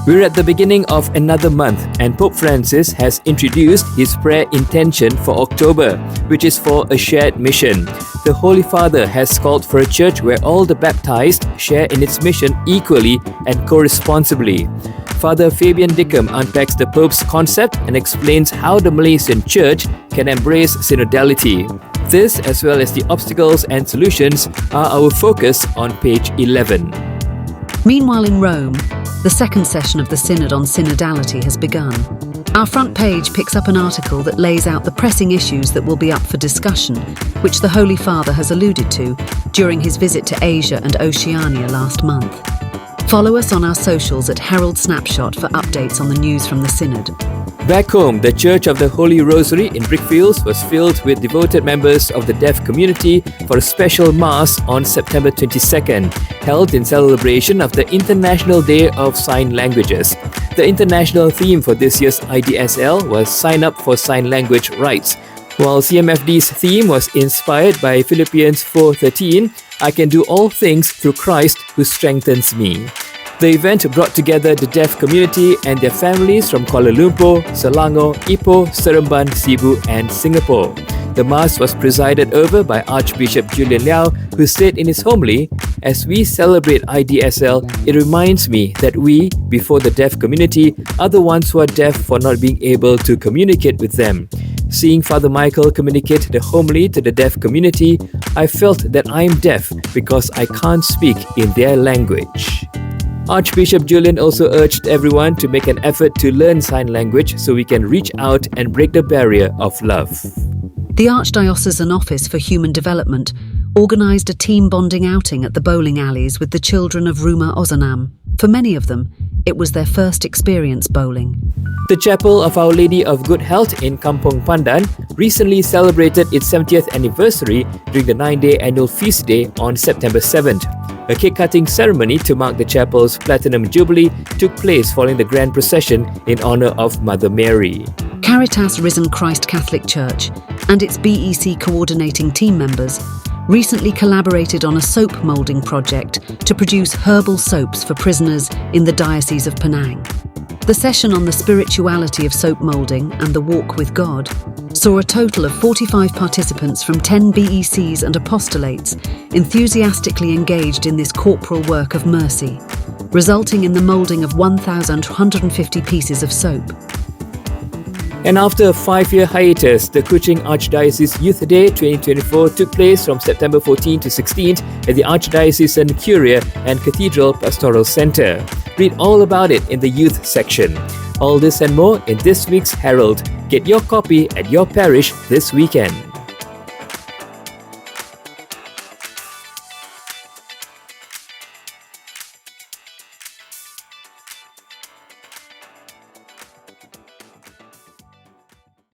We're at the beginning of another month, and Pope Francis has introduced his prayer intention for October, which is for a shared mission. The Holy Father has called for a church where all the baptized share in its mission equally and co-responsibly. Father Fabian Dicom unpacks the Pope's concept and explains how the Malaysian Church can embrace Synodality. This, as well as the obstacles and solutions, are our focus on page 11. Meanwhile in Rome, the second session of the Synod on Synodality has begun. Our front page picks up an article that lays out the pressing issues that will be up for discussion, which the Holy Father has alluded to during his visit to Asia and Oceania last month. Follow us on our socials at Herald Snapshot for updates on the news from the Synod. Back home, the Church of the Holy Rosary in Brickfields was filled with devoted members of the deaf community for a special Mass on September 22nd, held in celebration of the International Day of Sign Languages. The international theme for this year's IDSL was Sign Up for Sign Language Rights, while CMFD's theme was inspired by Philippians 4:13, I can do all things through Christ who strengthens me. The event brought together the deaf community and their families from Kuala Lumpur, Selangor, Ipoh, Seremban, Cebu and Singapore. The Mass was presided over by Archbishop Julian Liao, who said in his homily, "As we celebrate IDSL, it reminds me that we, before the deaf community, are the ones who are deaf for not being able to communicate with them. Seeing Father Michael communicate the homily to the deaf community, I felt that I am deaf because I can't speak in their language." Archbishop Julian also urged everyone to make an effort to learn sign language so we can reach out and break the barrier of love. The Archdiocesan Office for Human Development organised a team bonding outing at the bowling alleys with the children of Rumah Ozanam. For many of them, it was their first experience bowling. The Chapel of Our Lady of Good Health in Kampong Pandan recently celebrated its 70th anniversary during the 9-day annual feast day on September 7th. A cake-cutting ceremony to mark the chapel's Platinum Jubilee took place following the grand procession in honour of Mother Mary. Caritas Risen Christ Catholic Church and its BEC coordinating team members recently collaborated on a soap moulding project to produce herbal soaps for prisoners in the Diocese of Penang. The session on the spirituality of soap moulding and the walk with God saw a total of 45 participants from 10 BECs and apostolates enthusiastically engaged in this corporal work of mercy, resulting in the moulding of 1,150 pieces of soap. And after a 5-year hiatus, the Kuching Archdiocese Youth Day 2024 took place from September 14 to 16 at the Archdiocesan Curia and Cathedral Pastoral Centre. Read all about it in the youth section. All this and more in this week's Herald. Get your copy at your parish this weekend.